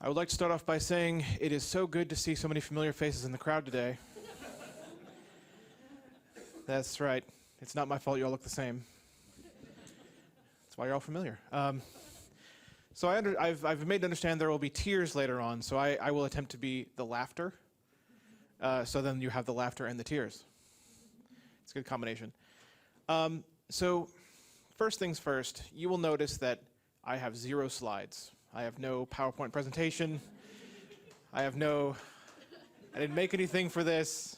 I would like to start off by saying it is so good to see so many familiar faces in the crowd today. That's right. It's not my fault you all look the same. That's why you're all familiar. So I've made to understand there will be tears later on, so I will attempt to be the laughter. So then you have the laughter and the tears. It's a good combination. So first things first, you will notice that I have 0 slides. I have no PowerPoint presentation. I didn't make anything for this.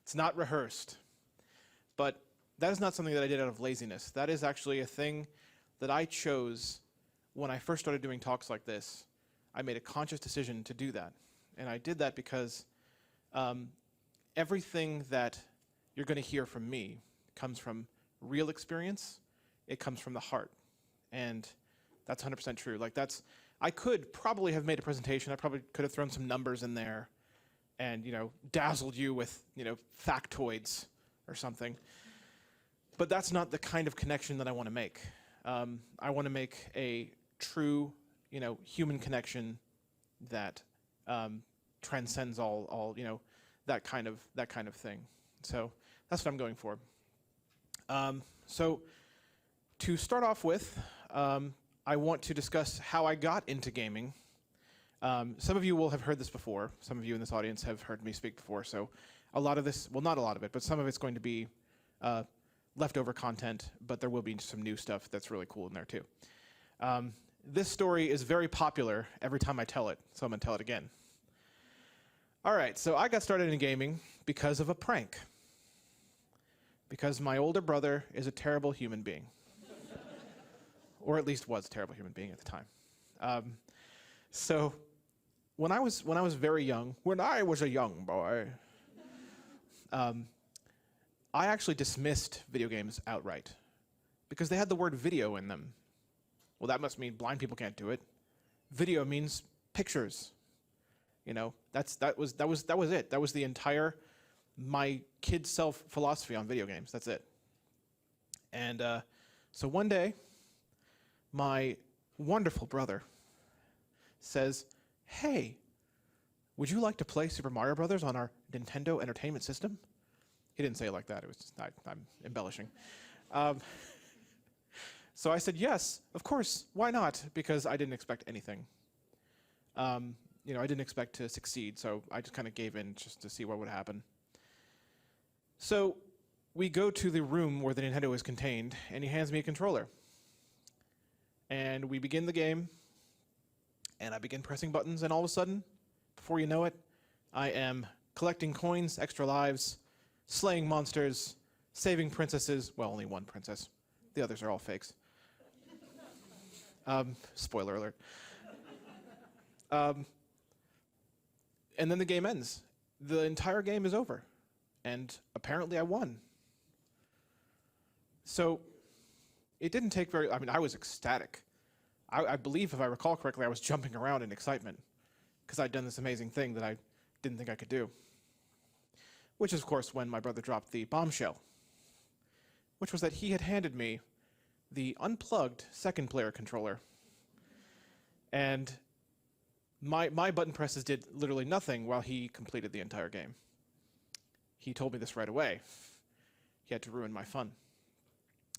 It's not rehearsed. But that is not something that I did out of laziness. That is actually a thing that I chose when I first started doing talks like this. I made a conscious decision to do that. And I did that because everything that you're going to hear from me comes from real experience. It comes from the heart. And that's 100% true. I could probably have made a presentation. I probably could have thrown some numbers in there and, dazzled you with, factoids or something. But that's not the kind of connection that I want to make. I want to make a true, human connection that transcends all, that kind of thing. So that's what I'm going for. So to start off with, I want to discuss how I got into gaming. Some of you will have heard this before. Some of you in this audience have heard me speak before. So a lot of this, well, not a lot of it, but some of it's going to be leftover content, but there will be some new stuff that's really cool in there too. This story is very popular every time I tell it, so I'm going to tell it again. All right, so I got started in gaming because of a prank. Because my older brother is a terrible human being. Or at least was a terrible human being at the time. So when I was very young, when I was a young boy, I actually dismissed video games outright because they had the word video in them. Well, that must mean blind people can't do it. Video means pictures. That was it. That was the entire my kid self philosophy on video games. That's it. And so one day, my wonderful brother says, "Hey, would you like to play Super Mario Brothers on our Nintendo Entertainment System?" He didn't say it like that. It was just, I'm embellishing. So I said, yes, of course, why not? Because I didn't expect anything. I didn't expect to succeed, so I just kind of gave in just to see what would happen. So we go to the room where the Nintendo is contained, and he hands me a controller. And we begin the game, and I begin pressing buttons, and all of a sudden, before you know it, I am collecting coins, extra lives, slaying monsters, saving princesses. Well, only one princess. The others are all fakes. Spoiler alert. And then the game ends. The entire game is over. And apparently I won. So it didn't take I was ecstatic. I believe, if I recall correctly, I was jumping around in excitement because I'd done this amazing thing that I didn't think I could do. Which is, of course, when my brother dropped the bombshell, which was that he had handed me the unplugged second-player controller. And my button presses did literally nothing while he completed the entire game. He told me this right away. He had to ruin my fun.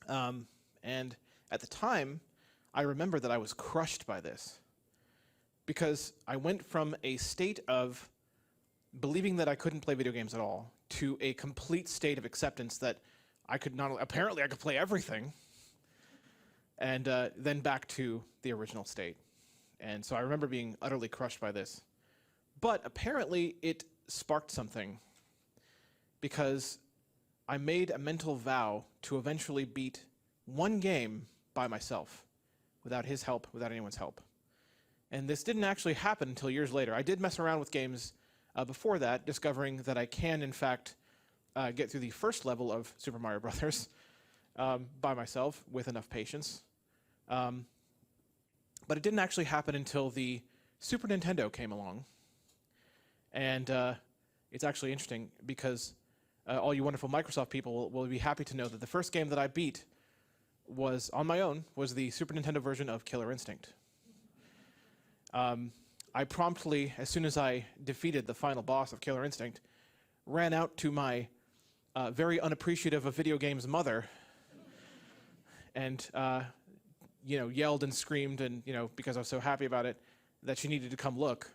And at the time, I remember that I was crushed by this because I went from a state of believing that I couldn't play video games at all to a complete state of acceptance that I could apparently I could play everything, and then back to the original state. And so I remember being utterly crushed by this. But apparently it sparked something because I made a mental vow to eventually beat one game by myself, without his help, without anyone's help. And this didn't actually happen until years later. I did mess around with games before that, discovering that I can, in fact, get through the first level of Super Mario Brothers by myself with enough patience. But it didn't actually happen until the Super Nintendo came along. And it's actually interesting because all you wonderful Microsoft people will be happy to know that the first game that I beat was, on my own, was the Super Nintendo version of Killer Instinct. I promptly, as soon as I defeated the final boss of Killer Instinct, ran out to my very unappreciative of video games mother and yelled and screamed, and because I was so happy about it, that she needed to come look.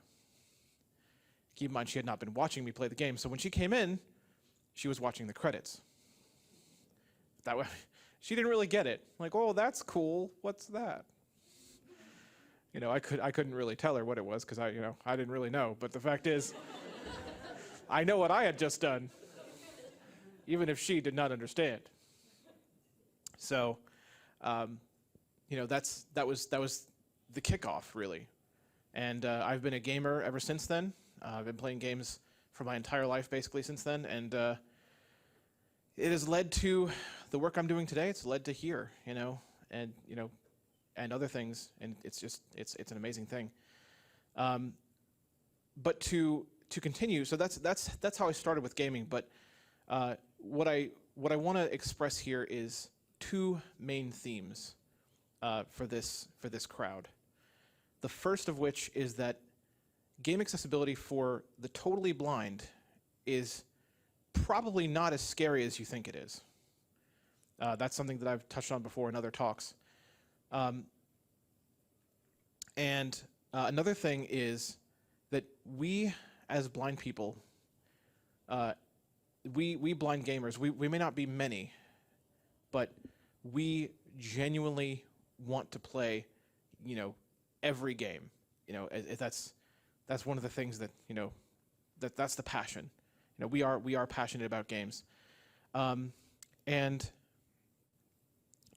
Keep in mind, she had not been watching me play the game, so when she came in, she was watching the credits. That way, she didn't really get it. Like, oh, that's cool. What's that? I couldn't really tell her what it was because I didn't really know. But the fact is, I know what I had just done, even if she did not understand. So, that was the kickoff, really. And I've been a gamer ever since then. I've been playing games for my entire life, basically, since then. And it has led to the work I'm doing today. It's led to here, and other things. And it's an amazing thing. But to continue, so that's how I started with gaming. But what I want to express here is two main themes for this crowd. The first of which is that game accessibility for the totally blind is probably not as scary as you think it is. That's something that I've touched on before in other talks. And another thing is that we, as blind people, we blind gamers, we may not be many, but we genuinely want to play, every game. That's one of the things that that's the passion. We are passionate about games, and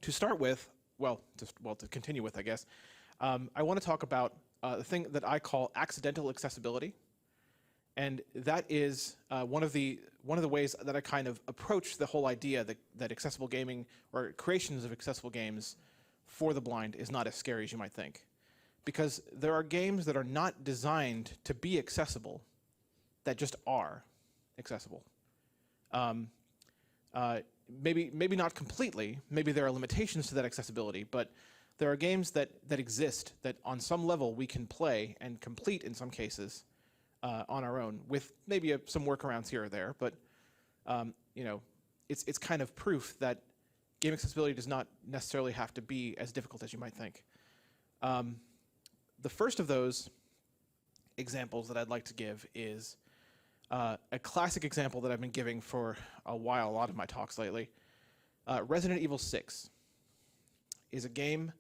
to start with, to continue with, I guess, I want to talk about the thing that I call accidental accessibility, and that is one of the ways that I kind of approach the whole idea that accessible gaming or creations of accessible games for the blind is not as scary as you might think. Because there are games that are not designed to be accessible, that just are accessible. Maybe not completely. Maybe there are limitations to that accessibility, but there are games that exist that on some level we can play and complete in some cases on our own, with maybe some workarounds here or there. But it's kind of proof that game accessibility does not necessarily have to be as difficult as you might think. The first of those examples that I'd like to give is a classic example that I've been giving for a while, a lot of my talks lately. Resident Evil 6 is a game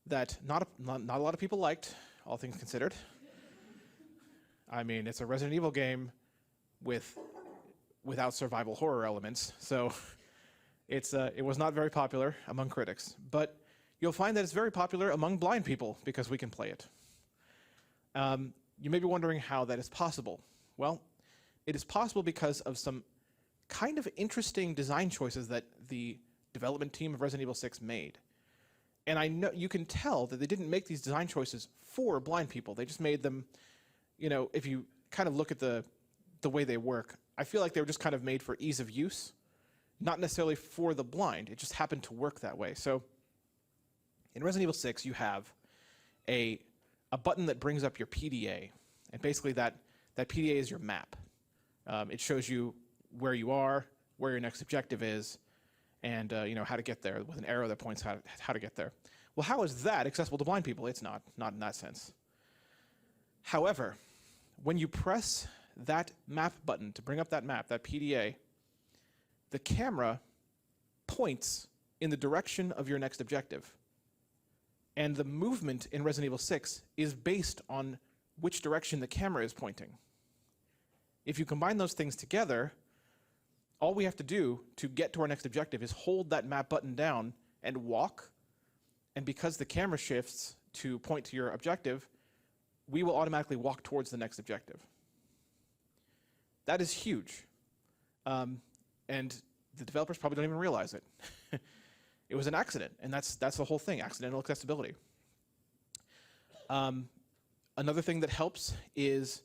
that not a lot of people liked, all things considered. I mean, it's a Resident Evil game without survival horror elements, so it was not very popular among critics. But you'll find that it's very popular among blind people because we can play it. You may be wondering how that is possible. Well, it is possible because of some kind of interesting design choices that the development team of Resident Evil 6 made. And I know you can tell that they didn't make these design choices for blind people. They just made them, if you kind of look at the way they work, I feel like they were just kind of made for ease of use, not necessarily for the blind. It just happened to work that way. So in Resident Evil 6, you have a button that brings up your PDA, and basically that PDA is your map. It shows you where you are, where your next objective is, and how to get there with an arrow that points how to get there. Well, how is that accessible to blind people? It's not in that sense. However, when you press that map button to bring up that map, that PDA, the camera points in the direction of your next objective. And the movement in Resident Evil 6 is based on which direction the camera is pointing. If you combine those things together, all we have to do to get to our next objective is hold that map button down and walk. And because the camera shifts to point to your objective, we will automatically walk towards the next objective. That is huge. And the developers probably don't even realize it. It was an accident, and that's the whole thing, accidental accessibility. Another thing that helps is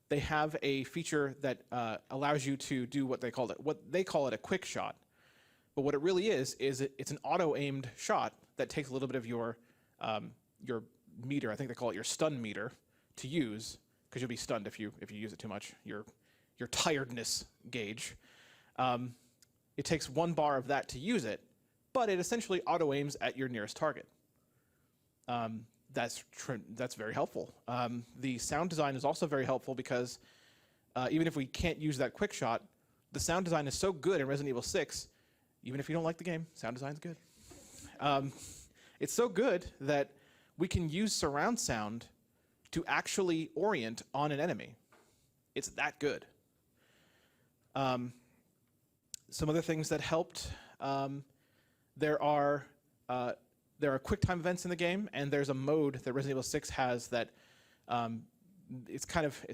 they have a feature that allows you to do what they call it a quick shot. But what it really is it's an auto-aimed shot that takes a little bit of your meter, I think they call it your stun meter, to use, because you'll be stunned if you use it too much, your tiredness gauge. It takes 1 bar of that to use it, but it essentially auto-aims at your nearest target. That's very helpful. The sound design is also very helpful because even if we can't use that quick shot, the sound design is so good in Resident Evil 6, even if you don't like the game, sound design's good. It's so good that we can use surround sound to actually orient on an enemy. It's that good. Some other things that helped, there are QuickTime events in the game, and there's a mode that Resident Evil 6 has that it's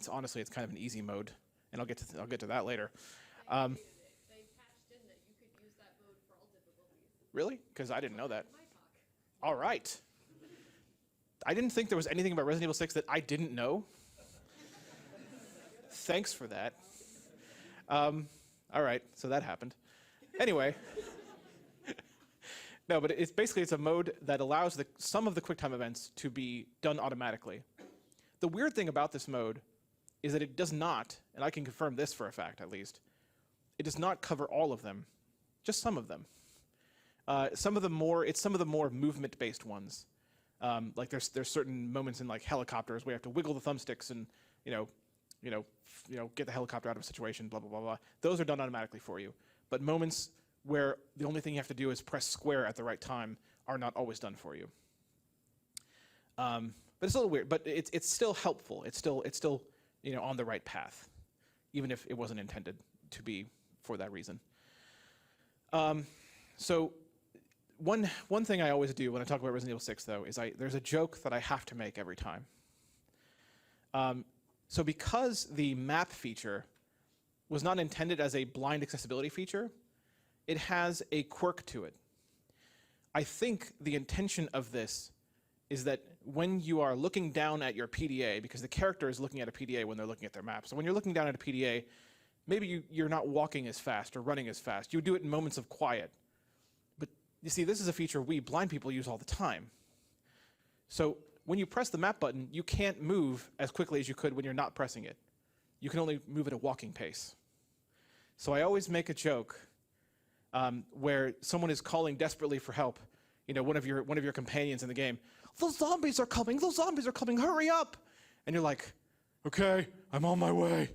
honestly kind of an easy mode, and I'll get to that later. They patched in that you could use that mode for all difficulties. Really? Because I didn't know that. All right. I didn't think there was anything about Resident Evil 6 that I didn't know. Thanks for that. All right, so that happened. Anyway. No, but it's a mode that allows some of the QuickTime events to be done automatically. The weird thing about this mode is that it does not, and I can confirm this for a fact at least, it does not cover all of them, just some of them. Some of the more movement-based ones. Like there's certain moments in like helicopters where you have to wiggle the thumbsticks and get the helicopter out of a situation, blah blah blah blah. Those are done automatically for you. But moments where the only thing you have to do is press square at the right time are not always done for you. But it's a little weird. But it's still helpful. It's still on the right path, even if it wasn't intended to be for that reason. So one thing I always do when I talk about Resident Evil 6, though, is there's a joke that I have to make every time. So because the map feature was not intended as a blind accessibility feature, it has a quirk to it. I think the intention of this is that when you are looking down at your PDA, because the character is looking at a PDA when they're looking at their map, so when you're looking down at a PDA, maybe you're not walking as fast or running as fast. You would do it in moments of quiet. But you see, this is a feature we blind people use all the time. So when you press the map button, you can't move as quickly as you could when you're not pressing it. You can only move at a walking pace. So I always make a joke where someone is calling desperately for help, one of your companions in the game. Those zombies are coming, hurry up! And you're like, okay, I'm on my way.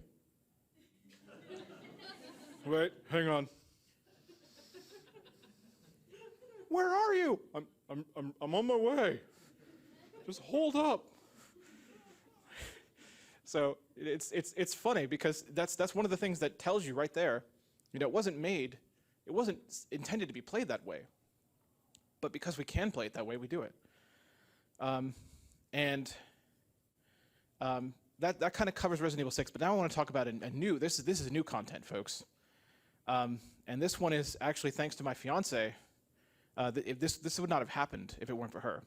Wait, hang on. Where are you? I'm on my way. Just hold up. So it's funny because that's one of the things that tells you right there, it wasn't intended to be played that way. But because we can play it that way, we do it. That kind of covers Resident Evil 6, but now I want to talk about this is new content, folks. And this one is actually thanks to my fiance. This would not have happened if it weren't for her.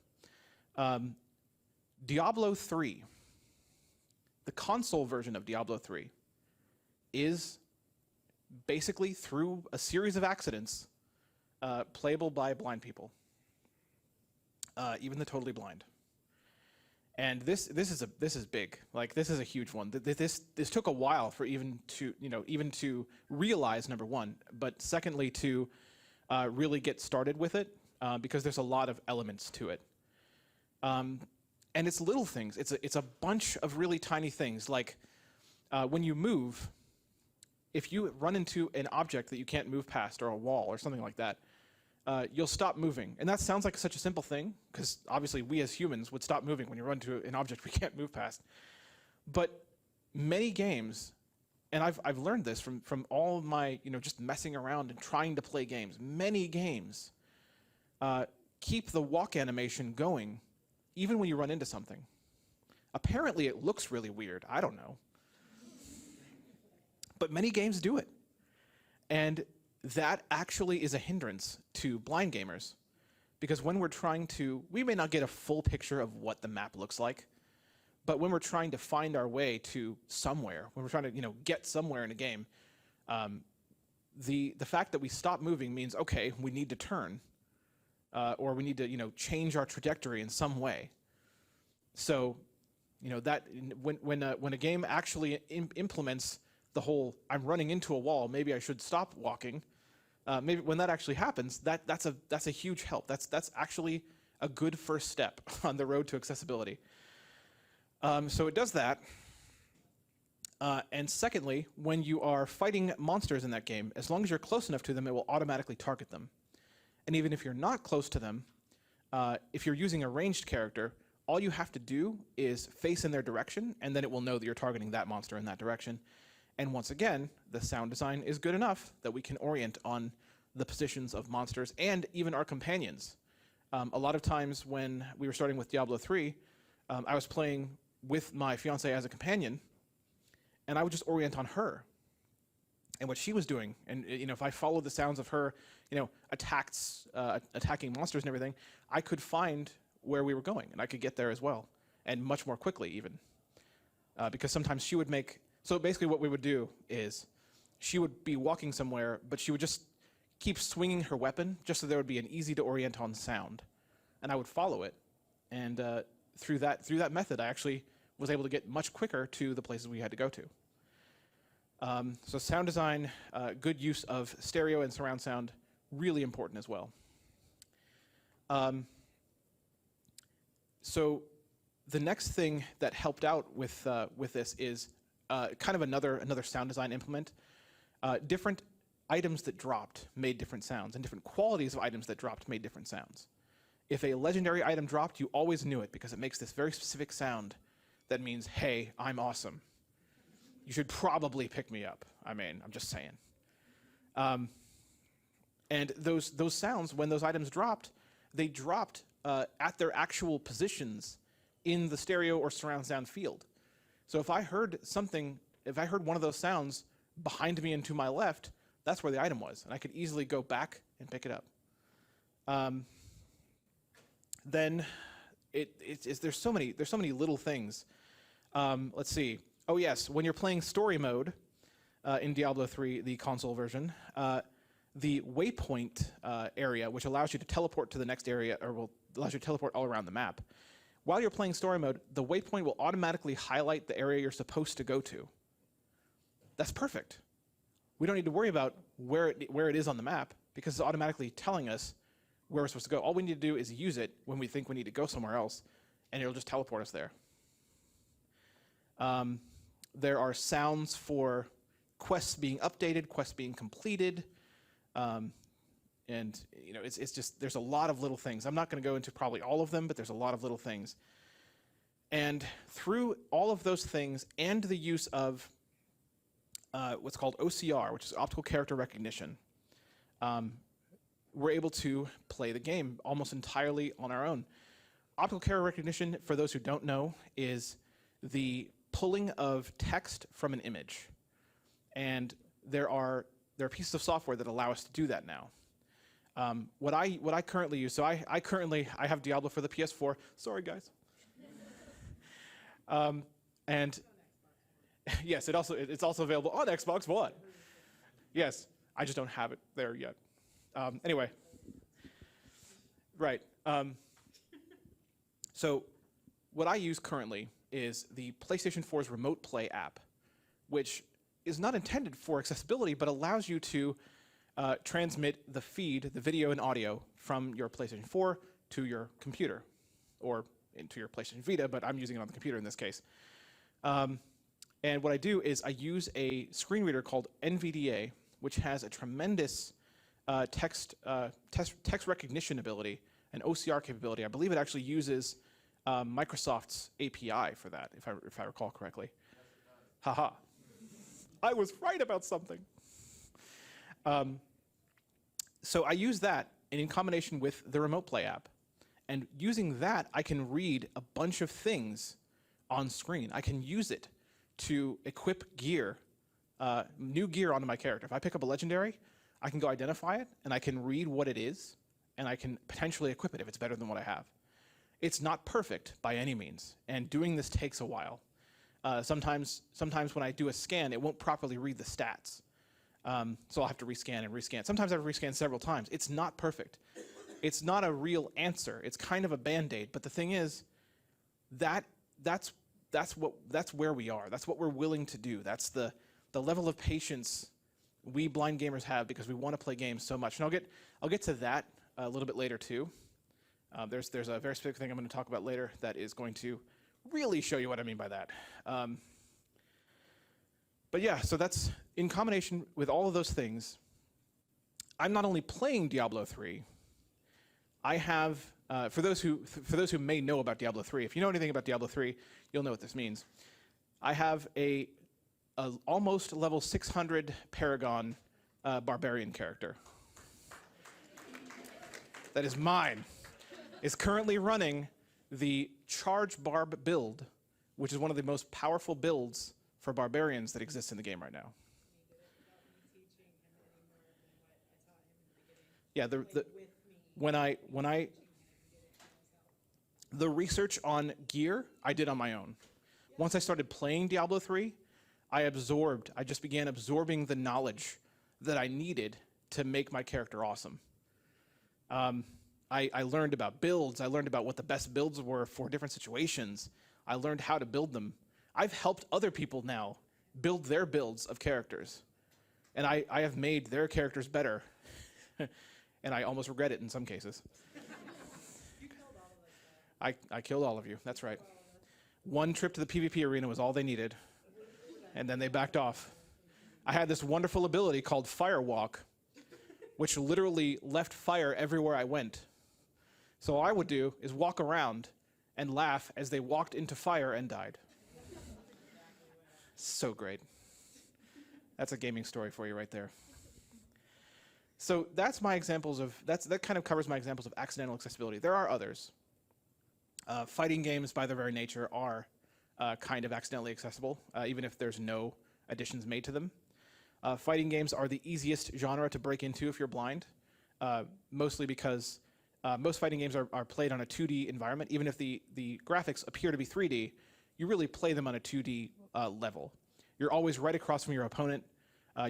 Diablo 3, the console version of Diablo 3, is basically, through a series of accidents, playable by blind people, even the totally blind. And this is big. Like, this is a huge one. This took a while for even to realize, number one, but secondly to really get started with it, because there's a lot of elements to it. And it's little things. It's a bunch of really tiny things. Like when you move, if you run into an object that you can't move past, or a wall or something like that, you'll stop moving. And that sounds like such a simple thing, because obviously we as humans would stop moving when you run into an object we can't move past. But many games, and I've learned this from all of my just messing around and trying to play games, many games keep the walk animation going even when you run into something. Apparently it looks really weird. I don't know. But many games do it. And that actually is a hindrance to blind gamers, because when we're trying to, we may not get a full picture of what the map looks like, but when we're trying to find our way to somewhere, when we're trying to get somewhere in a game, the fact that we stop moving means, okay, we need to turn, or we need to change our trajectory in some way. So that when a game actually implements the whole I'm running into a wall, maybe I should stop walking. Maybe when that actually happens, that's a huge help. That's actually a good first step on the road to accessibility. So it does that. And secondly, when you are fighting monsters in that game, as long as you're close enough to them, it will automatically target them. And even if you're not close to them, if you're using a ranged character, all you have to do is face in their direction, and then it will know that you're targeting that monster in that direction. And once again, the sound design is good enough that we can orient on the positions of monsters and even our companions. A lot of times when we were starting with Diablo 3, I was playing with my fiancée as a companion, and I would just orient on her and what she was doing. And if I followed the sounds of her, attacking monsters and everything, I could find where we were going, and I could get there as well, and much more quickly even. Because sometimes she would make... So basically what we would do is she would be walking somewhere, but she would just keep swinging her weapon just so there would be an easy to orient on sound. And I would follow it. And through that method, I actually was able to get much quicker to the places we had to go to. So sound design, good use of stereo and surround sound, really important as well. So the next thing that helped out with this is kind of another sound design implement. Different items that dropped made different sounds, and different qualities of items that dropped made different sounds. If a legendary item dropped, you always knew it because it makes this very specific sound that means, hey, I'm awesome. You should probably pick me up. I mean, I'm just saying. And those sounds, when those items dropped, they dropped at their actual positions in the stereo or surround sound field. So if I heard one of those sounds behind me and to my left, that's where the item was, and I could easily go back and pick it up. Then there's so many little things. Let's see. Oh yes, when you're playing story mode in Diablo 3, the console version, the waypoint area, which allows you to teleport to the next area, or allows you to teleport all around the map. While you're playing story mode, the waypoint will automatically highlight the area you're supposed to go to. That's perfect. We don't need to worry about where it is on the map because it's automatically telling us where we're supposed to go. All we need to do is use it when we think we need to go somewhere else, and it'll just teleport us there. There are sounds for quests being updated, quests being completed, and it's just, there's a lot of little things. I'm not going to go into probably all of them, but there's a lot of little things. And through all of those things and the use of what's called OCR, which is optical character recognition, we're able to play the game almost entirely on our own. Optical character recognition, for those who don't know, is the pulling of text from an image. And there are pieces of software that allow us to do that now. What I currently use, so I have Diablo for the PS4. Sorry, guys. And yes, it's also available on Xbox One. Yes, I just don't have it there yet. Anyway, right. So what I use currently is the PlayStation 4's Remote Play app, which is not intended for accessibility, but allows you to transmit the feed, the video and audio, from your PlayStation 4 to your computer, or into your PlayStation Vita, but I'm using it on the computer in this case. And what I do is I use a screen reader called NVDA, which has a tremendous text recognition ability and OCR capability. I believe it actually uses Microsoft's API for that, if I recall correctly. Haha. I was right about something. So I use that in combination with the Remote Play app. And using that, I can read a bunch of things on screen. I can use it to equip gear, new gear onto my character. If I pick up a legendary, I can go identify it, and I can read what it is, and I can potentially equip it if it's better than what I have. It's not perfect by any means, and doing this takes a while. Sometimes when I do a scan, it won't properly read the stats. So I'll have to rescan and rescan. Sometimes I have to rescan several times. It's not perfect. It's not a real answer. It's kind of a Band-Aid. But the thing is, that's that's where we are. That's what we're willing to do. That's the level of patience we blind gamers have because we want to play games so much. And I'll get to that a little bit later too. There's a very specific thing I'm going to talk about later that is going to really show you what I mean by that. But yeah, so that's in combination with all of those things. I'm not only playing Diablo 3. I have for those who may know about Diablo 3. If you know anything about Diablo 3, you'll know what this means. I have a almost level 600 Paragon barbarian character that is mine. Is currently running the Charge Barb build, which is one of the most powerful builds for barbarians that exists in the game right now. Yeah, the research on gear I did on my own. Once I started playing Diablo 3, I just began absorbing the knowledge that I needed to make my character awesome. I learned about builds. I learned about what the best builds were for different situations. I learned how to build them. I've helped other people now build their builds of characters. And I have made their characters better. And I almost regret it in some cases. You killed all of us. I killed all of you. That's right. One trip to the PvP arena was all they needed. And then they backed off. I had this wonderful ability called Firewalk, which literally left fire everywhere I went. So all I would do is walk around and laugh as they walked into fire and died. So great. That's a gaming story for you right there. So that's my examples of, that kind of covers my examples of accidental accessibility. There are others. Fighting games by their very nature are kind of accidentally accessible, even if there's no additions made to them. Fighting games are the easiest genre to break into if you're blind, mostly because most fighting games are played on a 2D environment. Even if the graphics appear to be 3D, you really play them on a 2D level. You're always right across from your opponent.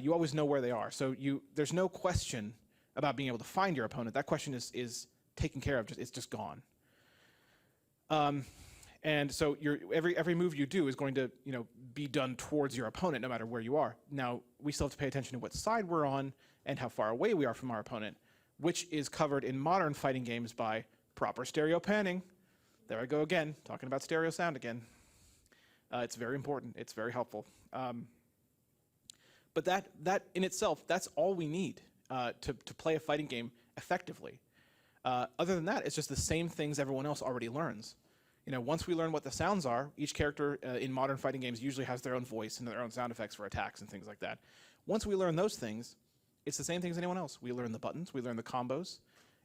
You always know where they are. So there's no question about being able to find your opponent. That question is taken care of. It's just gone. And so every move you do is going to be done towards your opponent no matter where you are. Now, we still have to pay attention to what side we're on and how far away we are from our opponent, which is covered in modern fighting games by proper stereo panning. There I go again, talking about stereo sound again. It's very important. It's very helpful. But that in itself, that's all we need to play a fighting game effectively. Other than that, it's just the same things everyone else already learns. Once we learn what the sounds are, each character in modern fighting games usually has their own voice and their own sound effects for attacks and things like that. Once we learn those things, it's the same thing as anyone else. We learn the buttons, we learn the combos,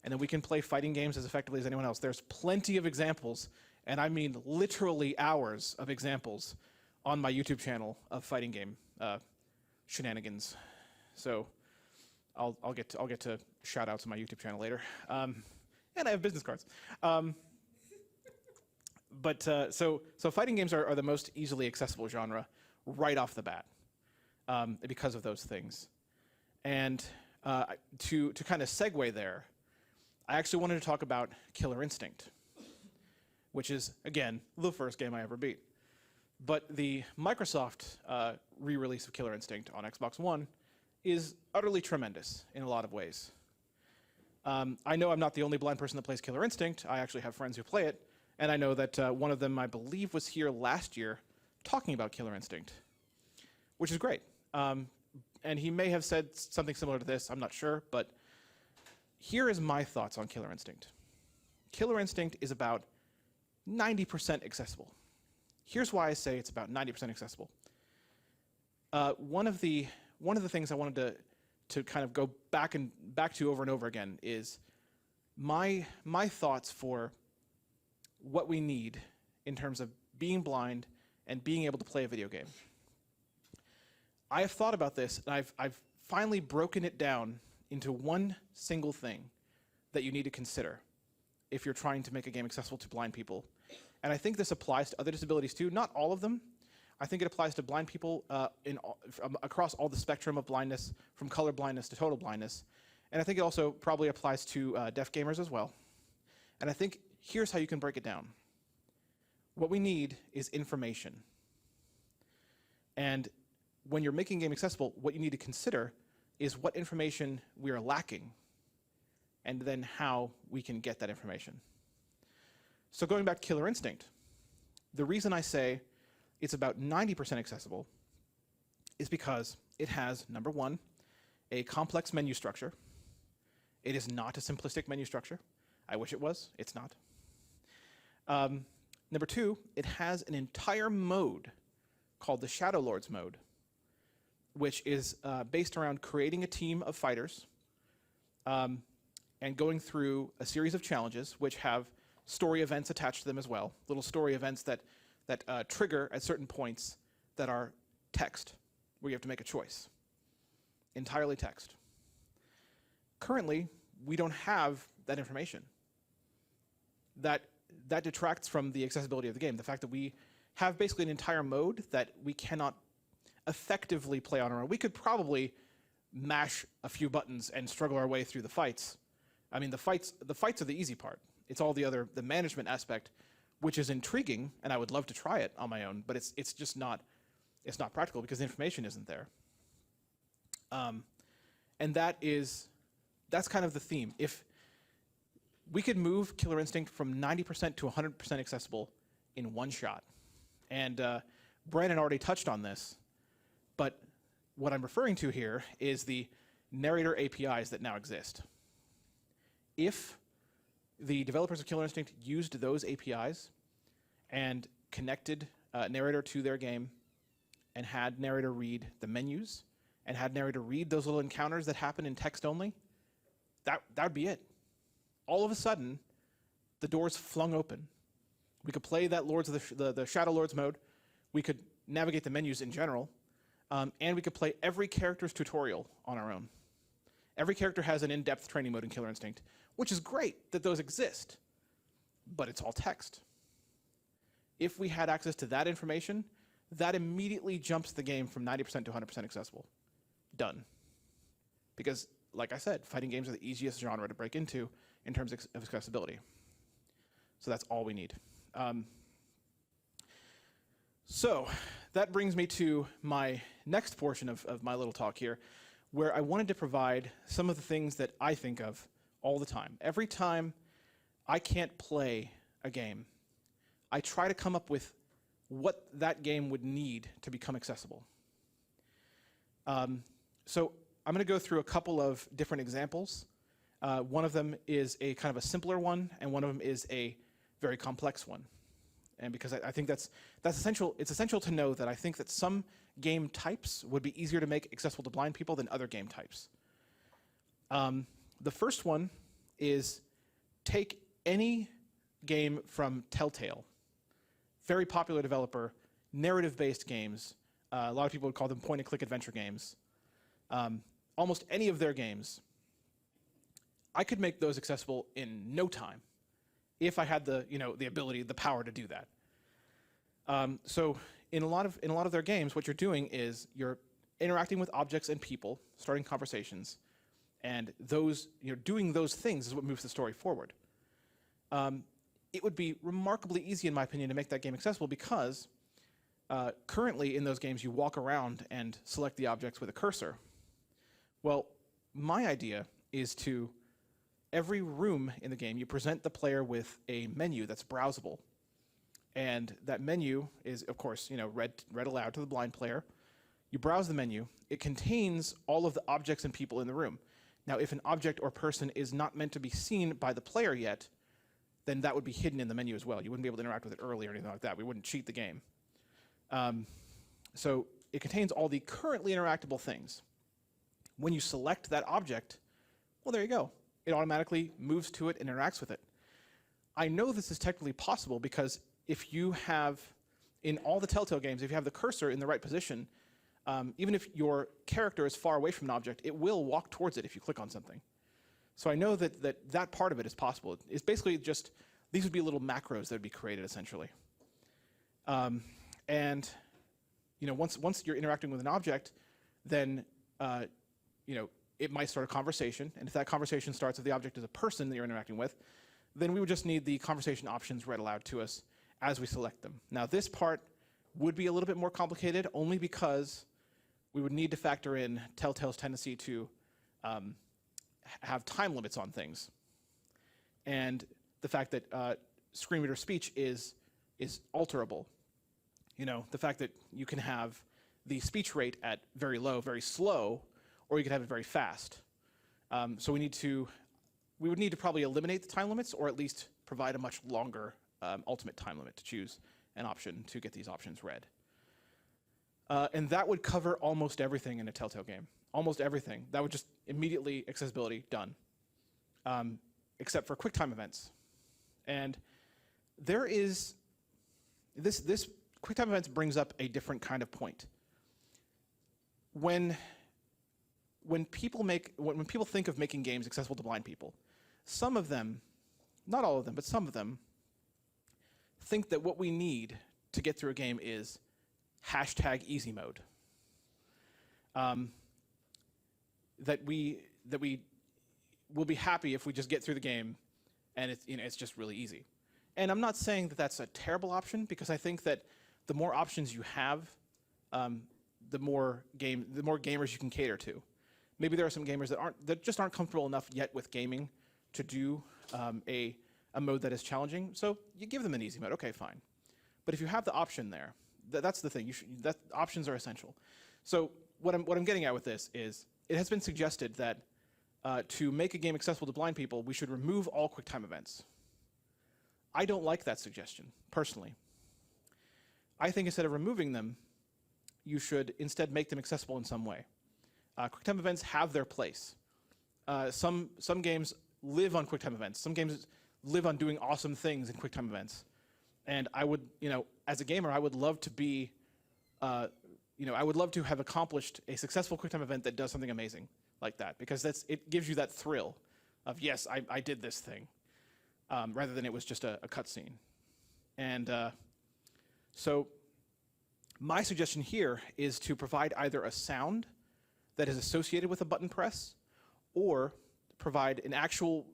and then we can play fighting games as effectively as anyone else. There's plenty of examples, and I mean literally hours of examples on my YouTube channel of fighting game shenanigans. So I'll get to shout outs on my YouTube channel later. And I have business cards. So fighting games are the most easily accessible genre right off the bat because of those things. And to kind of segue there, I actually wanted to talk about Killer Instinct, which is, again, the first game I ever beat. But the Microsoft re-release of Killer Instinct on Xbox One is utterly tremendous in a lot of ways. I know I'm not the only blind person that plays Killer Instinct. I actually have friends who play it. And I know that one of them, I believe, was here last year talking about Killer Instinct, which is great. And he may have said something similar to this, I'm not sure, but here is my thoughts on Killer Instinct. Killer Instinct is about 90% accessible. Here's why I say it's about 90% accessible. One of the things I wanted to kind of go back to over and over again is my thoughts for what we need in terms of being blind and being able to play a video game. I have thought about this, and I've finally broken it down into one single thing that you need to consider if you're trying to make a game accessible to blind people. And I think this applies to other disabilities too, not all of them. I think it applies to blind people across all the spectrum of blindness, from color blindness to total blindness. And I think it also probably applies to deaf gamers as well. And I think here's how you can break it down. What we need is information. And when you're making a game accessible, what you need to consider is what information we are lacking, and then how we can get that information. So going back to Killer Instinct, the reason I say it's about 90% accessible is because it has, number one, a complex menu structure. It is not a simplistic menu structure. I wish it was. It's not. Number two, it has an entire mode called the Shadow Lords mode, which is based around creating a team of fighters and going through a series of challenges which have story events attached to them as well, little story events that trigger at certain points that are text, where you have to make a choice. Entirely text. Currently, we don't have that information. That detracts from the accessibility of the game. The fact that we have basically an entire mode that we cannot effectively play on our own. We could probably mash a few buttons and struggle our way through the fights. I mean, the fights are the easy part. It's all the management aspect, which is intriguing, and I would love to try it on my own, but it's just not practical because the information isn't there. And that's kind of the theme. If we could move Killer Instinct from 90% to 100% accessible in one shot. And Brandon already touched on this, but what I'm referring to here is the narrator APIs that now exist. If the developers of Killer Instinct used those APIs and connected narrator to their game and had narrator read the menus and had narrator read those little encounters that happen in text only, that would be it. All of a sudden, the doors flung open. We could play that the Shadow Lords mode. We could navigate the menus in general, and we could play every character's tutorial on our own. Every character has an in-depth training mode in Killer Instinct, which is great that those exist, but it's all text. If we had access to that information, that immediately jumps the game from 90% to 100% accessible. Done. Because, like I said, fighting games are the easiest genre to break into in terms of accessibility. So that's all we need. So that brings me to my next portion of my little talk here, where I wanted to provide some of the things that I think of all the time. Every time I can't play a game, I try to come up with what that game would need to become accessible. So I'm going to go through a couple of different examples. One of them is a kind of a simpler one, and one of them is a very complex one. And because I think that's essential, it's essential to know that I think that some game types would be easier to make accessible to blind people than other game types. The first one is take any game from Telltale, very popular developer, narrative-based games. A lot of people would call them point-and-click adventure games. Almost any of their games, I could make those accessible in no time if I had the ability, the power to do that. So in a lot of their games, what you're doing is you're interacting with objects and people, starting conversations, and doing those things is what moves the story forward. It would be remarkably easy, in my opinion, to make that game accessible because currently in those games you walk around and select the objects with a cursor. Well, my idea is to every room in the game, you present the player with a menu that's browsable. And that menu is, of course, read aloud to the blind player. You browse the menu. It contains all of the objects and people in the room. Now, if an object or person is not meant to be seen by the player yet, then that would be hidden in the menu as well. You wouldn't be able to interact with it early or anything like that. We wouldn't cheat the game. So it contains all the currently interactable things. When you select that object, well, there you go. It automatically moves to it and interacts with it. I know this is technically possible because if you have, in all the Telltale games, if you have the cursor in the right position, even if your character is far away from an object, it will walk towards it if you click on something. So I know that part of it is possible. It's basically just, these would be little macros that would be created essentially. And once you're interacting with an object, then it might start a conversation, and if that conversation starts, if the object is a person that you're interacting with, then we would just need the conversation options read aloud to us, as we select them. Now this part would be a little bit more complicated only because we would need to factor in Telltale's tendency to have time limits on things. And the fact that screen reader speech is alterable. You know, the fact that you can have the speech rate at very low, very slow, or you could have it very fast. So we would need to probably eliminate the time limits, or at least provide a much longer ultimate time limit to choose an option to get these options read. And that would cover almost everything in a Telltale game. Almost everything. That would just immediately accessibility done, except for QuickTime events. And there is this QuickTime events brings up a different kind of point. When people think of making games accessible to blind people, some of them, not all of them, but some of them, think that what we need to get through a game is #easy mode. That we will be happy if we just get through the game and it's just really easy. And I'm not saying that that's a terrible option, because I think that the more options you have, the more gamers you can cater to. Maybe there are some gamers that just aren't comfortable enough yet with gaming to do a mode that is challenging. So you give them an easy mode. Okay, fine. But if you have the option there, that's the thing. Options are essential. So what I'm getting at with this is, it has been suggested that to make a game accessible to blind people, we should remove all QuickTime events. I don't like that suggestion, personally. I think instead of removing them, you should instead make them accessible in some way. QuickTime events have their place. Some games live on QuickTime events. Some games live on doing awesome things in QuickTime events. And I would, as a gamer, I would love to be, I would love to have accomplished a successful QuickTime event that does something amazing like that, because it gives you that thrill of, yes, I did this thing, rather than it was just a cutscene. And so my suggestion here is to provide either a sound that is associated with a button press, or provide an actual,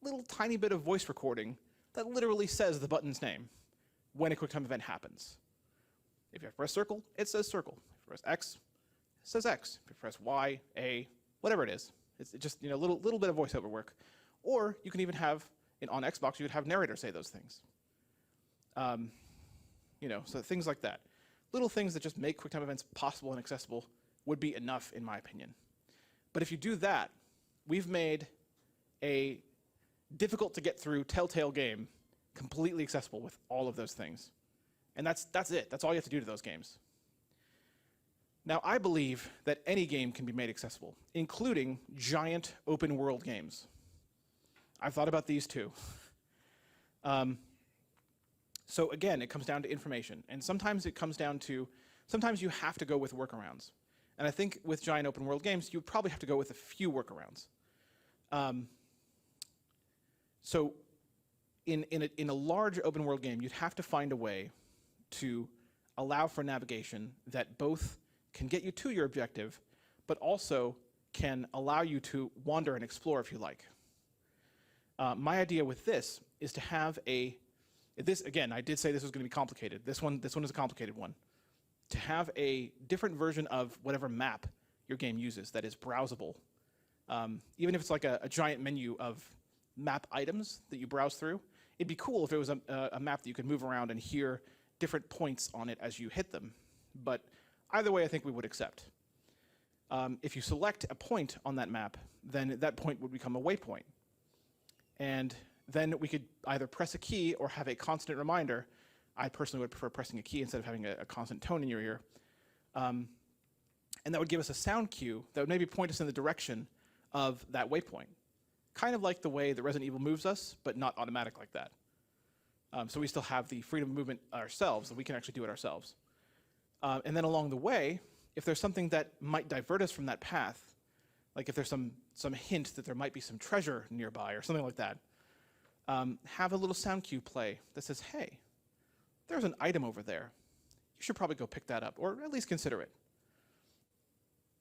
little tiny bit of voice recording that literally says the button's name when a QuickTime event happens. If you press circle, it says circle. If you press X, it says X. If you press Y, A, whatever it is. It's just little bit of voiceover work. Or you can even have, on Xbox, you could have narrator say those things. So things like that. Little things that just make QuickTime events possible and accessible would be enough, in my opinion. But if you do that, we've made a difficult to get through Telltale game completely accessible with all of those things. And that's it. That's all you have to do to those games. Now, I believe that any game can be made accessible, including giant open world games. I've thought about these too. So again, it comes down to information. And sometimes sometimes you have to go with workarounds. And I think with giant open world games, you probably have to go with a few workarounds. So in a large open world game, you'd have to find a way to allow for navigation that both can get you to your objective, but also can allow you to wander and explore if you like. My idea with this is to have again, I did say this was going to be complicated. This one is a complicated one. To have a different version of whatever map your game uses that is browsable. Even if it's like a giant menu of map items that you browse through, it'd be cool if it was a map that you could move around and hear different points on it as you hit them. But either way, I think we would accept. If you select a point on that map, then that point would become a waypoint. And then we could either press a key or have a constant reminder. I personally would prefer pressing a key instead of having a constant tone in your ear. And that would give us a sound cue that would maybe point us in the direction of that waypoint. Kind of like the way that Resident Evil moves us, but not automatic like that. So we still have the freedom of movement ourselves, that we can actually do it ourselves. And then along the way, if there's something that might divert us from that path, like if there's some hint that there might be some treasure nearby or something like that, have a little sound cue play that says, hey, there's an item over there. You should probably go pick that up, or at least consider it.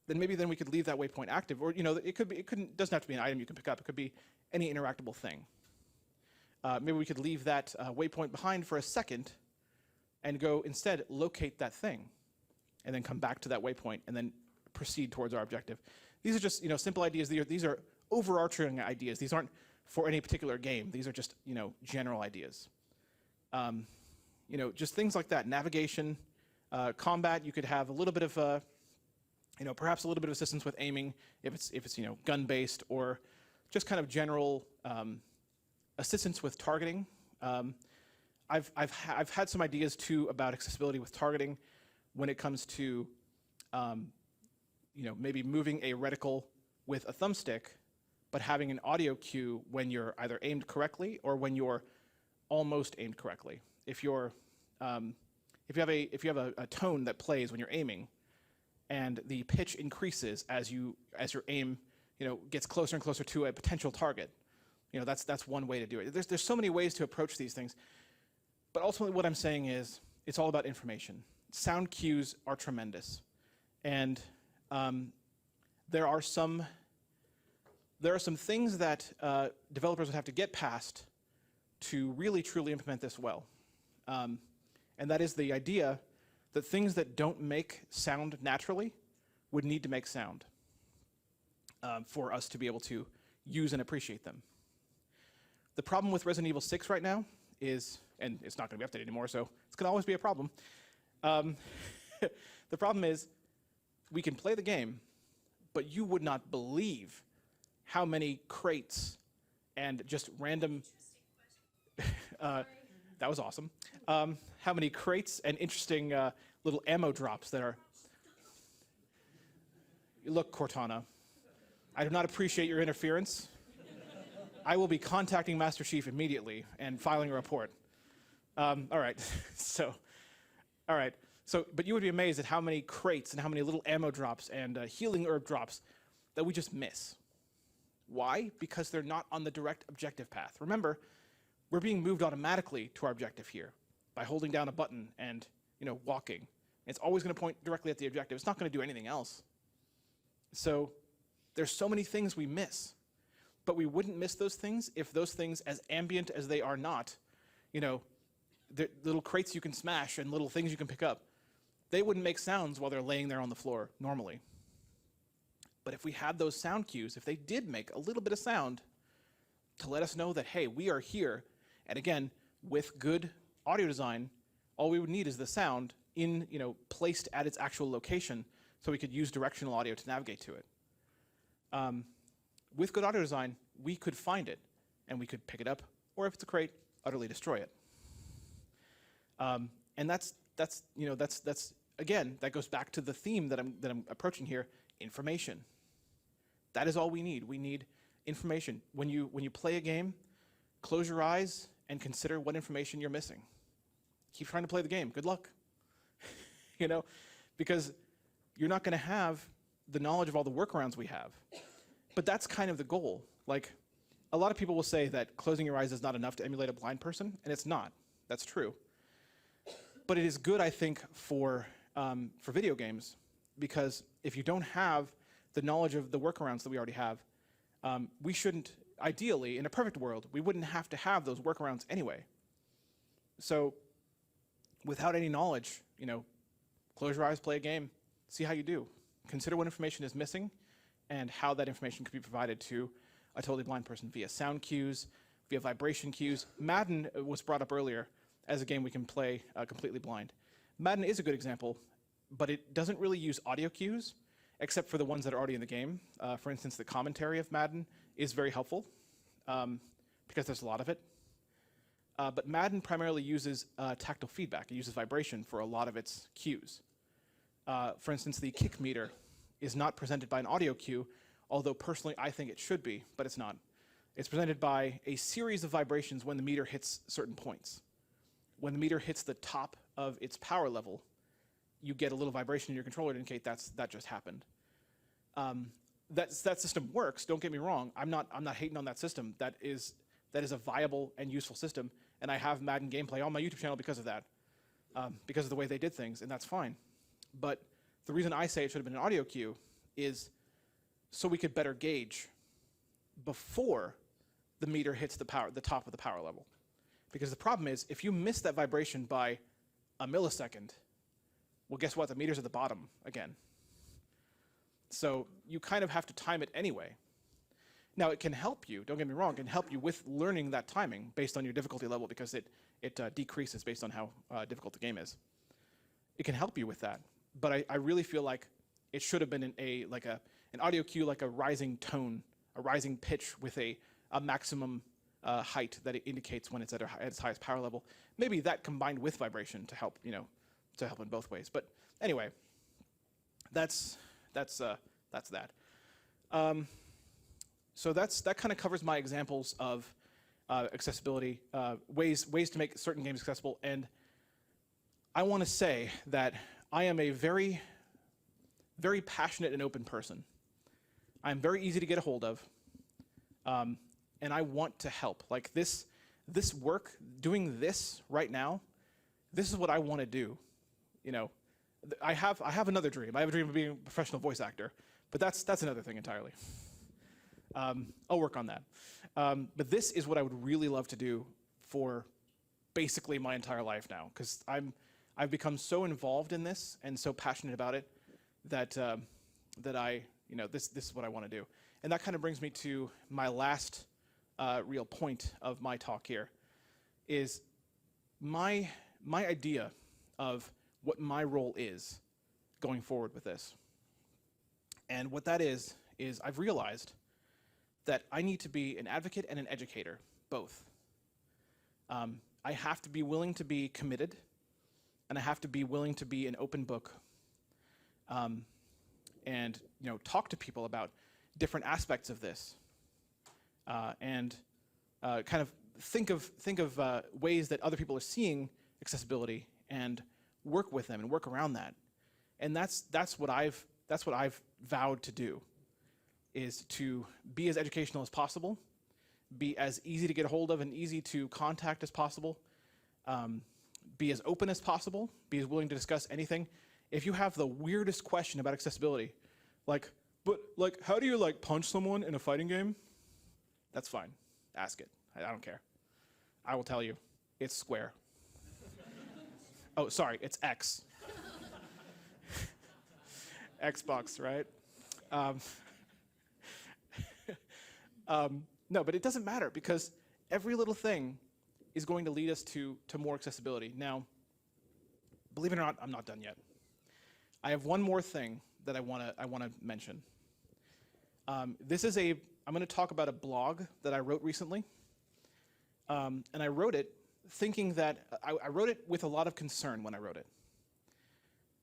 Then we could leave that waypoint active, or it doesn't have to be an item you can pick up. It could be any interactable thing. maybe we could leave that waypoint behind for a second and go instead locate that thing and then come back to that waypoint and then proceed towards our objective. These are just, simple ideas. These are overarching ideas. These aren't for any particular game. These are just, general ideas. Just things like that. Navigation, combat, you could have a little bit of, perhaps a little bit of assistance with aiming if it's gun-based, or just kind of general assistance with targeting. I've had some ideas too about accessibility with targeting when it comes to maybe moving a reticle with a thumbstick, but having an audio cue when you're either aimed correctly or when you're almost aimed correctly. If you have a tone that plays when you're aiming, and the pitch increases as your aim gets closer and closer to a potential target, that's one way to do it. There's so many ways to approach these things, but ultimately what I'm saying is it's all about information. Sound cues are tremendous, and there are some things that developers would have to get past to really truly implement this well, and that is the idea that things that don't make sound naturally would need to make sound for us to be able to use and appreciate them. The problem with Resident Evil 6 right now is, and it's not going to be updated anymore, so it's going to always be a problem. The problem is we can play the game, but you would not believe how many crates and just random... that was awesome. How many crates and interesting little ammo drops that are... Look, Cortana, I do not appreciate your interference. I will be contacting Master Chief immediately and filing a report. All right, but you would be amazed at how many crates and how many little ammo drops and healing herb drops that we just miss. Why? Because they're not on the direct objective path. Remember, we're being moved automatically to our objective here by holding down a button and, walking. It's always going to point directly at the objective. It's not going to do anything else. So there's so many things we miss, but we wouldn't miss those things if those things, as ambient as they are not, the little crates you can smash and little things you can pick up, they wouldn't make sounds while they're laying there on the floor normally. But if we had those sound cues, if they did make a little bit of sound to let us know that, hey, we are here, and again, with good audio design, all we would need is the sound placed at its actual location so we could use directional audio to navigate to it. With good audio design, we could find it, and we could pick it up, or if it's a crate, utterly destroy it. And that's again, that goes back to the theme that I'm approaching here: information. That is all we need. We need information. When you play a game, close your eyes and consider what information you're missing. Keep trying to play the game. Good luck. Because you're not going to have the knowledge of all the workarounds we have. But that's kind of the goal. Like, a lot of people will say that closing your eyes is not enough to emulate a blind person, and it's not. That's true. But it is good, I think, for video games, because if you don't have the knowledge of the workarounds that we already have, we shouldn't, ideally, in a perfect world, we wouldn't have to have those workarounds anyway. So without any knowledge, close your eyes, play a game, see how you do. Consider what information is missing and how that information could be provided to a totally blind person via sound cues, via vibration cues. Madden was brought up earlier as a game we can play completely blind. Madden is a good example, but it doesn't really use audio cues, except for the ones that are already in the game. For instance, the commentary of Madden is very helpful because there's a lot of it. But Madden primarily uses tactile feedback. It uses vibration for a lot of its cues. For instance, the kick meter is not presented by an audio cue, although personally I think it should be, but it's not. It's presented by a series of vibrations when the meter hits certain points. When the meter hits the top of its power level, you get a little vibration in your controller to indicate that just happened. That system works, don't get me wrong. I'm not hating on that system. That is a viable and useful system, and I have Madden gameplay on my YouTube channel because of that, because of the way they did things, and that's fine. But the reason I say it should have been an audio cue is so we could better gauge before the meter hits the top of the power level. Because the problem is, if you miss that vibration by a millisecond, well, guess what? The meter's at the bottom again. So you kind of have to time it anyway. Now, it can help you, don't get me wrong, it can help you with learning that timing based on your difficulty level, because it decreases based on how difficult the game is. It can help you with that, but I really feel like it should have been an audio cue, like a rising tone, a rising pitch with a maximum height that it indicates when it's at its highest power level. Maybe that combined with vibration to help, to help in both ways. But anyway, that's that. So that kind of covers my examples of accessibility, ways to make certain games accessible. And I want to say that I am a very, very passionate and open person. I'm very easy to get a hold of, and I want to help. Like this work, doing this right now, this is what I want to do. I have another dream. I have a dream of being a professional voice actor, but that's another thing entirely. I'll work on that. But this is what I would really love to do for basically my entire life now, because I've become so involved in this and so passionate about it that this is what I want to do. And that kind of brings me to my last real point of my talk here, is my idea of what my role is going forward with this. And what that is I've realized that I need to be an advocate and an educator, both. I have to be willing to be committed, and I have to be willing to be an open book, and talk to people about different aspects of this, and kind of think of ways that other people are seeing accessibility and work with them and work around that. And that's what I've vowed to do, is to be as educational as possible, be as easy to get a hold of and easy to contact as possible, be as open as possible, be as willing to discuss anything. If you have the weirdest question about accessibility, like how do you punch someone in a fighting game? That's fine. Ask it. I don't care. I will tell you. It's square. Oh, sorry, it's X. Xbox, right? No, but it doesn't matter, because every little thing is going to lead us to more accessibility. Now, believe it or not, I'm not done yet. I have one more thing that I want to mention. I'm going to talk about a blog that I wrote recently, and I wrote it thinking that I wrote it with a lot of concern when I wrote it,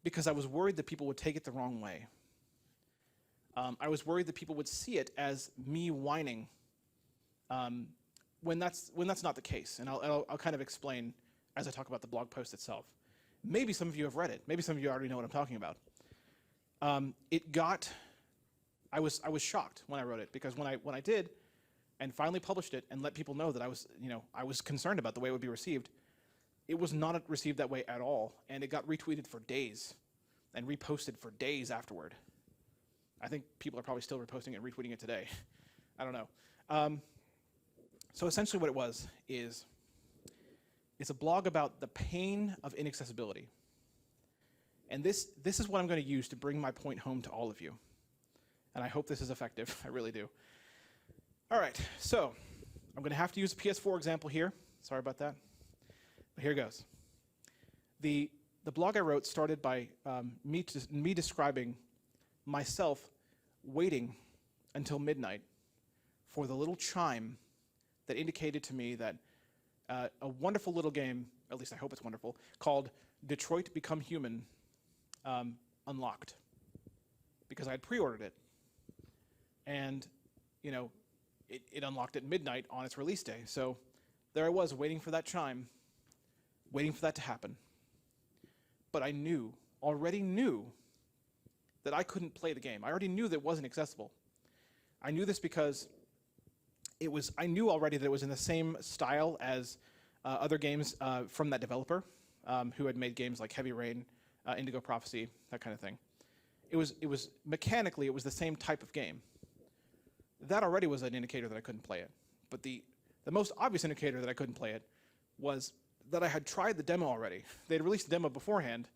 because I was worried that people would take it the wrong way. I was worried that people would see it as me whining, when that's not the case. And I'll kind of explain as I talk about the blog post itself. Maybe some of you have read it. Maybe some of you already know what I'm talking about. I was shocked when I wrote it, because when I did and finally published it and let people know that I was concerned about the way it would be received, it was not received that way at all, and it got retweeted for days and reposted for days afterward. I think people are probably still reposting it and retweeting it today. I don't know. So essentially what it was is, it's a blog about the pain of inaccessibility. And this is what I'm going to use to bring my point home to all of you. And I hope this is effective. I really do. All right, so I'm going to have to use a PS4 example here. Sorry about that. But here goes. The blog I wrote started by me describing myself waiting until midnight for the little chime that indicated to me that a wonderful little game, at least I hope it's wonderful, called Detroit Become Human unlocked, because I had pre-ordered it. And, it unlocked at midnight on its release day. So there I was, waiting for that chime, waiting for that to happen. But I already knew that I couldn't play the game. I already knew that it wasn't accessible. I knew this because I knew already that it was in the same style as other games from that developer, who had made games like Heavy Rain, Indigo Prophecy, that kind of thing. It was mechanically, it was the same type of game. That already was an indicator that I couldn't play it. But the most obvious indicator that I couldn't play it was that I had tried the demo already. They had released the demo beforehand,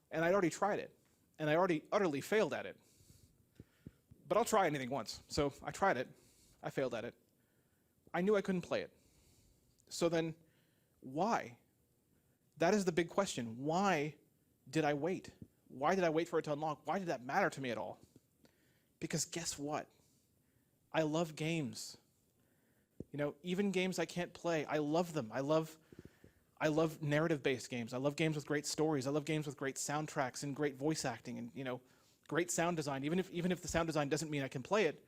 and I'd already tried it, and I already utterly failed at it. But I'll try anything once. So I tried it. I failed at it. I knew I couldn't play it. So then, why? That is the big question. Why did I wait? Why did I wait for it to unlock? Why did that matter to me at all? Because guess what? I love games. You know, even games I can't play, I love them. I love narrative-based games. I love games with great stories. I love games with great soundtracks and great voice acting and, you know, great sound design. Even if the sound design doesn't mean I can play it,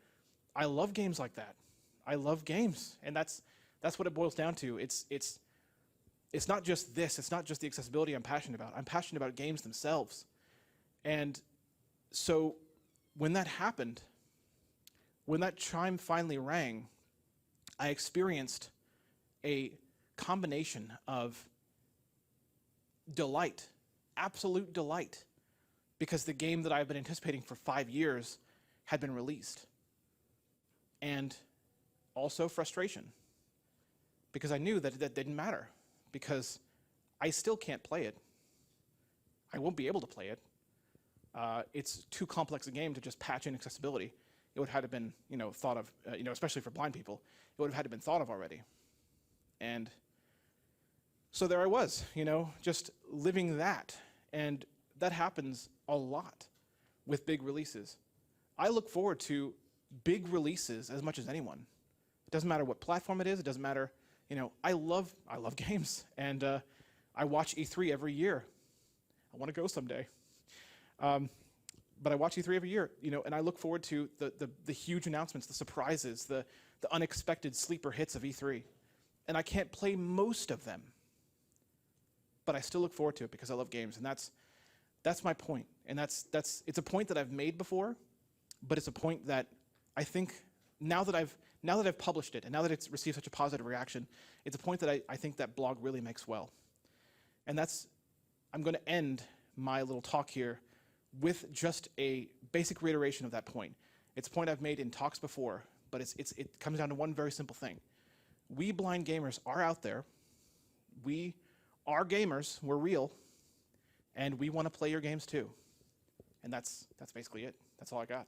I love games like that. I love games, and that's what it boils down to. It's not just this. It's not just the accessibility I'm passionate about. I'm passionate about games themselves. And so when that happened, when that chime finally rang, I experienced a combination of delight, absolute delight, because the game that I've been anticipating for 5 years had been released. And also frustration, because I knew that didn't matter, because I still can't play it. I won't be able to play it. It's too complex a game to just patch in accessibility. It would have had to been, you know, thought of, you know, especially for blind people, it would have had to been thought of already. And so there I was, you know, just living that. And that happens a lot with big releases. I look forward to big releases as much as anyone. It doesn't matter what platform it is. It doesn't matter, you know, I love games. And I watch E3 every year. I want to go someday. But I watch E3 every year, you know, and I look forward to the huge announcements, the surprises, the unexpected sleeper hits of E3. And I can't play most of them, but I still look forward to it because I love games, and that's my point. And it's a point that I've made before, but it's a point that I think now that I've published it and now that it's received such a positive reaction, it's a point that I think that blog really makes well. And I'm going to end my little talk here with just a basic reiteration of that point. It's a point I've made in talks before, but it comes down to one very simple thing. We blind gamers are out there. We are gamers. We're real. And we want to play your games too. And that's basically it. That's all I got.